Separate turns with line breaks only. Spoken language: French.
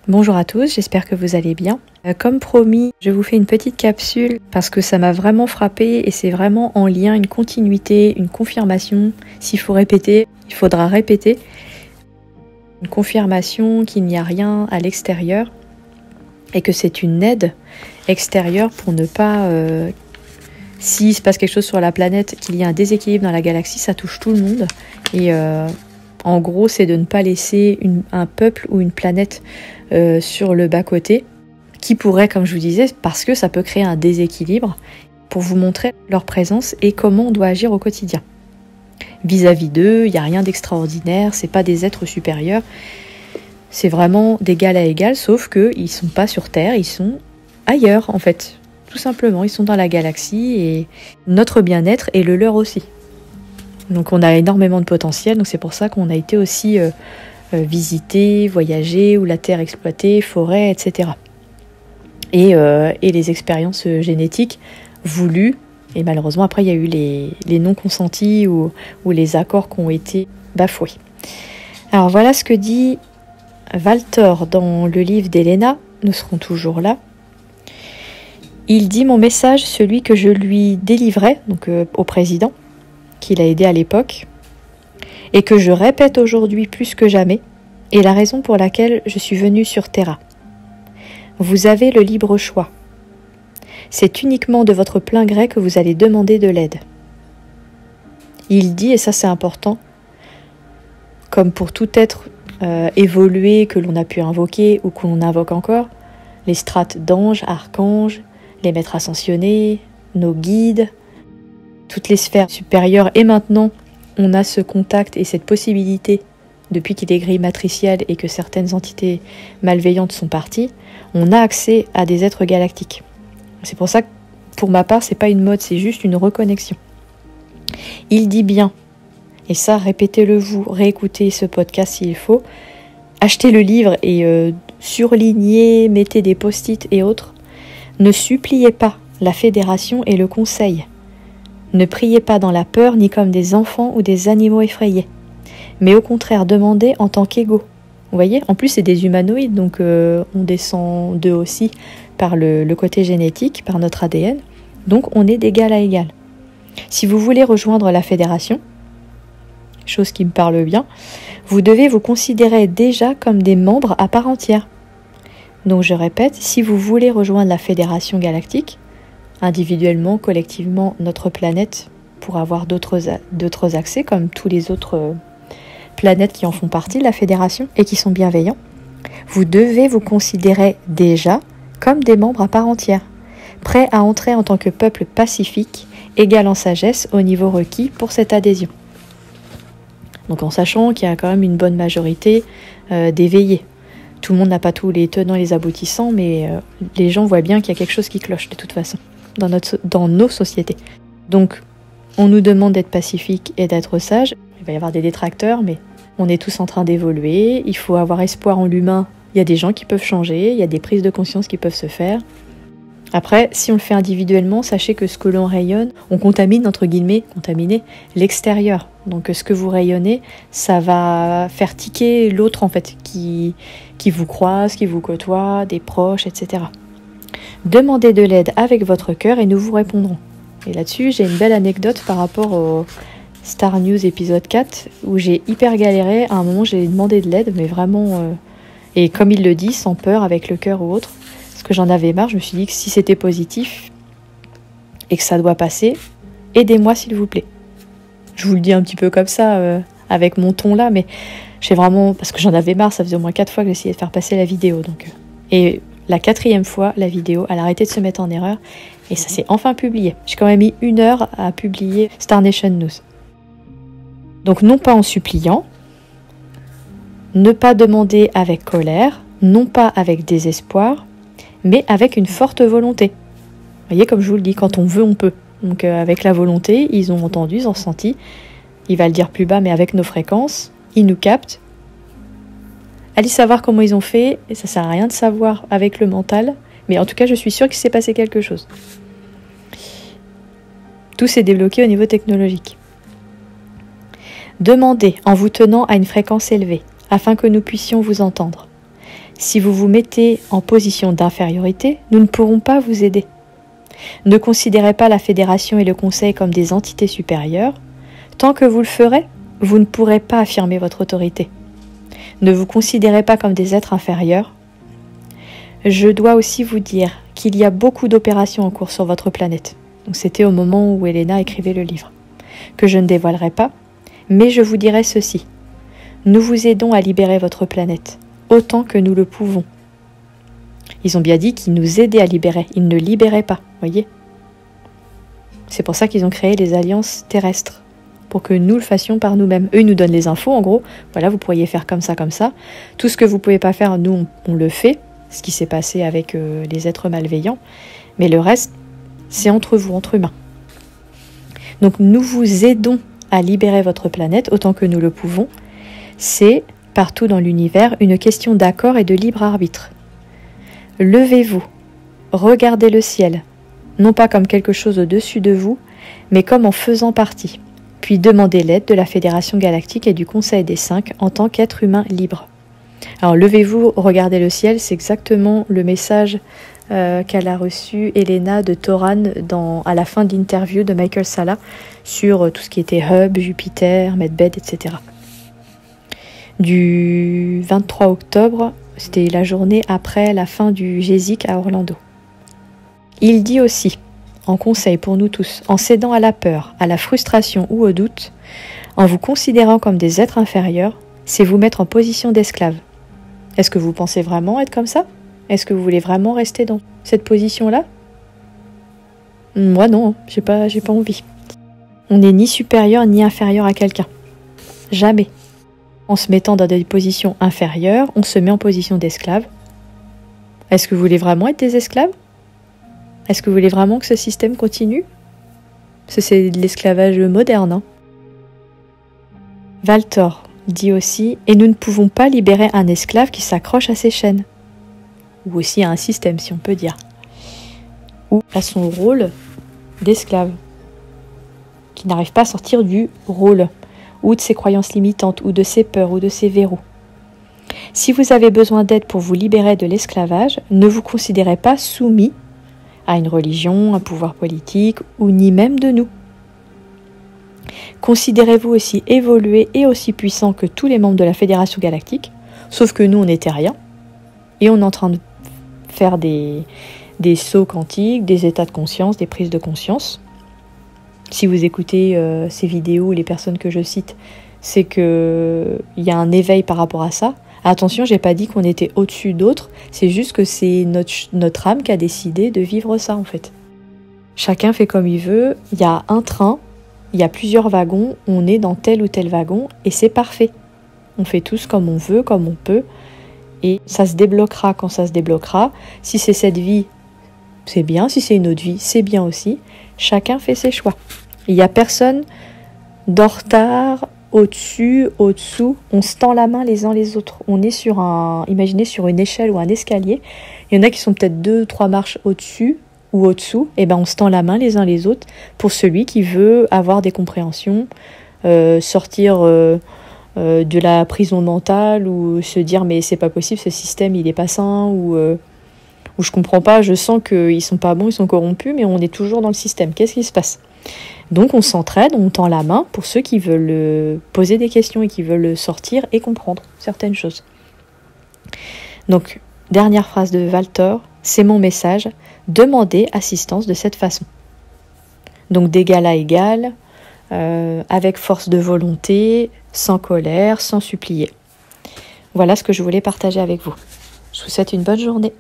Bonjour à tous, j'espère que vous allez bien. Comme promis, je vous fais une petite capsule parce que ça m'a vraiment frappé et c'est vraiment en lien, une continuité, une confirmation. S'il faut répéter, il faudra répéter. Une confirmation qu'il n'y a rien à l'extérieur et que c'est une aide extérieure pour ne pas... s'il se passe quelque chose sur la planète, qu'il y a un déséquilibre dans la galaxie, ça touche tout le monde. Et en gros, c'est de ne pas laisser un peuple ou une planète sur le bas-côté, qui pourrait, comme je vous disais, parce que ça peut créer un déséquilibre, pour vous montrer leur présence et comment on doit agir au quotidien. Vis-à-vis d'eux, il n'y a rien d'extraordinaire, c'est pas des êtres supérieurs, c'est vraiment d'égal à égal, sauf qu'ils ne sont pas sur Terre, ils sont ailleurs en fait. Tout simplement, ils sont dans la galaxie et notre bien-être est le leur aussi. Donc on a énormément de potentiel, donc c'est pour ça qu'on a été aussi visiter, voyager, ou la terre exploitée, forêt, etc. Et les expériences génétiques voulues, et malheureusement après il y a eu les non consentis ou les accords qui ont été bafoués. Alors voilà ce que dit Valtor dans le livre d'Elena, nous serons toujours là. Il dit: mon message, celui que je lui délivrais, donc au président, qu'il a aidé à l'époque, et que je répète aujourd'hui plus que jamais, est la raison pour laquelle je suis venue sur Terra. Vous avez le libre choix. C'est uniquement de votre plein gré que vous allez demander de l'aide. Il dit, et ça c'est important, comme pour tout être évolué que l'on a pu invoquer ou que l'on invoque encore, les strates d'anges, archanges, les maîtres ascensionnés, nos guides, toutes les sphères supérieures, et maintenant on a ce contact et cette possibilité depuis qu'il est gris matriciel et que certaines entités malveillantes sont parties, on a accès à des êtres galactiques. C'est pour ça que pour ma part c'est pas une mode, c'est juste une reconnexion. Il dit bien, et ça répétez-le vous, réécoutez ce podcast s'il faut, achetez le livre et surlignez, mettez des post-it et autres. Ne suppliez pas la fédération et le conseil. Ne priez pas dans la peur ni comme des enfants ou des animaux effrayés, mais au contraire demandez en tant qu'égaux. Vous voyez, en plus c'est des humanoïdes, donc on descend d'eux aussi par le côté génétique, par notre ADN, donc on est d'égal à égal. Si vous voulez rejoindre la fédération, chose qui me parle bien, vous devez vous considérer déjà comme des membres à part entière. Donc je répète, si vous voulez rejoindre la Fédération Galactique, individuellement, collectivement, notre planète, pour avoir d'autres accès, comme tous les autres planètes qui en font partie de la Fédération et qui sont bienveillants, vous devez vous considérer déjà comme des membres à part entière, prêts à entrer en tant que peuple pacifique, égal en sagesse au niveau requis pour cette adhésion. Donc en sachant qu'il y a quand même une bonne majorité d'éveillés. Tout le monde n'a pas tous les tenants et les aboutissants, mais les gens voient bien qu'il y a quelque chose qui cloche de toute façon dans nos sociétés. Donc, on nous demande d'être pacifique et d'être sage. Il va y avoir des détracteurs, mais on est tous en train d'évoluer. Il faut avoir espoir en l'humain. Il y a des gens qui peuvent changer, il y a des prises de conscience qui peuvent se faire. Après, si on le fait individuellement, sachez que ce que l'on rayonne, on contamine, entre guillemets, l'extérieur. Donc ce que vous rayonnez, ça va faire tiquer l'autre en fait, qui vous croise, qui vous côtoie, des proches, etc. Demandez de l'aide avec votre cœur et nous vous répondrons. Et là-dessus, j'ai une belle anecdote par rapport au Star News épisode 4, où j'ai hyper galéré. À un moment, j'ai demandé de l'aide, mais vraiment... et comme il le dit, sans peur, avec le cœur ou autre, parce que j'en avais marre, je me suis dit que si c'était positif et que ça doit passer, aidez-moi s'il vous plaît. Je vous le dis un petit peu comme ça, avec mon ton là, mais j'ai vraiment... Parce que j'en avais marre, ça faisait au moins 4 fois que j'essayais de faire passer la vidéo. Donc, et la 4e fois, la vidéo, elle a arrêté de se mettre en erreur, et ça s'est enfin publié. J'ai quand même mis 1 heure à publier Star Nation News. Donc non pas en suppliant, ne pas demander avec colère, non pas avec désespoir, mais avec une forte volonté. Vous voyez, comme je vous le dis, quand on veut, on peut. Donc avec la volonté, ils ont entendu, ils ont senti. Il va le dire plus bas, mais avec nos fréquences, ils nous captent. Allez savoir comment ils ont fait, et ça sert à rien de savoir avec le mental, mais en tout cas, je suis sûre qu'il s'est passé quelque chose. Tout s'est débloqué au niveau technologique. Demandez en vous tenant à une fréquence élevée, afin que nous puissions vous entendre. Si vous vous mettez en position d'infériorité, nous ne pourrons pas vous aider. Ne considérez pas la fédération et le conseil comme des entités supérieures. Tant que vous le ferez, vous ne pourrez pas affirmer votre autorité. Ne vous considérez pas comme des êtres inférieurs. Je dois aussi vous dire qu'il y a beaucoup d'opérations en cours sur votre planète. Donc c'était au moment où Elena écrivait le livre, que je ne dévoilerai pas, mais je vous dirai ceci. Nous vous aidons à libérer votre planète, autant que nous le pouvons. Ils ont bien dit qu'ils nous aidaient à libérer, ils ne libéraient pas, voyez. C'est pour ça qu'ils ont créé les alliances terrestres, pour que nous le fassions par nous-mêmes. Eux, ils nous donnent les infos, en gros, voilà, vous pourriez faire comme ça, comme ça. Tout ce que vous ne pouvez pas faire, nous, on le fait, ce qui s'est passé avec les êtres malveillants, mais le reste, c'est entre vous, entre humains. Donc nous vous aidons à libérer votre planète autant que nous le pouvons. C'est, partout dans l'univers, une question d'accord et de libre arbitre. Levez-vous, regardez le ciel, non pas comme quelque chose au-dessus de vous, mais comme en faisant partie, puis demandez l'aide de la Fédération Galactique et du Conseil des Cinq en tant qu'être humain libre. Alors levez-vous, regardez le ciel, c'est exactement le message qu'elle a reçu Elena de Toran à la fin de l'interview de Michael Salla sur tout ce qui était Hub, Jupiter, Medbed, etc. Du 23 octobre, c'était la journée après la fin du GESIC à Orlando. Il dit aussi, en conseil pour nous tous, en cédant à la peur, à la frustration ou au doute, en vous considérant comme des êtres inférieurs, c'est vous mettre en position d'esclave. Est-ce que vous pensez vraiment être comme ça ? Est-ce que vous voulez vraiment rester dans cette position-là ? Moi non, j'ai pas envie. On n'est ni supérieur ni inférieur à quelqu'un. Jamais. En se mettant dans des positions inférieures, on se met en position d'esclave. Est-ce que vous voulez vraiment être des esclaves ? Est-ce que vous voulez vraiment que ce système continue ? C'est de l'esclavage moderne. Hein. Valtor dit aussi « Et nous ne pouvons pas libérer un esclave qui s'accroche à ses chaînes. » Ou aussi à un système, si on peut dire. Ou à son rôle d'esclave, qui n'arrive pas à sortir du rôle, ou de ses croyances limitantes, ou de ses peurs, ou de ses verrous. Si vous avez besoin d'aide pour vous libérer de l'esclavage, ne vous considérez pas soumis à une religion, un pouvoir politique, ou ni même de nous. Considérez-vous aussi évolué et aussi puissant que tous les membres de la Fédération Galactique, sauf que nous, on n'était rien, et on est en train de faire des sauts quantiques, des états de conscience, des prises de conscience. Si vous écoutez ces vidéos, les personnes que je cite, c'est qu'il y a un éveil par rapport à ça. Attention, j'ai pas dit qu'on était au-dessus d'autres, c'est juste que c'est notre âme qui a décidé de vivre ça en fait. Chacun fait comme il veut, il y a un train, il y a plusieurs wagons, on est dans tel ou tel wagon et c'est parfait. On fait tous comme on veut, comme on peut et ça se débloquera quand ça se débloquera. Si c'est cette vie, c'est bien, si c'est une autre vie, c'est bien aussi. Chacun fait ses choix. Il n'y a personne d'en retard, au-dessus, au-dessous. On se tend la main les uns les autres. On est imaginez sur une échelle ou un escalier. Il y en a qui sont peut-être 2-3 marches au-dessus ou au-dessous. Et ben on se tend la main les uns les autres pour celui qui veut avoir des compréhensions, sortir de la prison mentale ou se dire mais c'est pas possible, ce système il est pas sain ou je comprends pas, je sens qu'ils sont pas bons, ils sont corrompus, mais on est toujours dans le système. Qu'est-ce qui se passe ? Donc on s'entraide, on tend la main pour ceux qui veulent poser des questions et qui veulent sortir et comprendre certaines choses. Donc, dernière phrase de Valtor, c'est mon message, demandez assistance de cette façon. Donc d'égal à égal, avec force de volonté, sans colère, sans supplier. Voilà ce que je voulais partager avec vous. Je vous souhaite une bonne journée.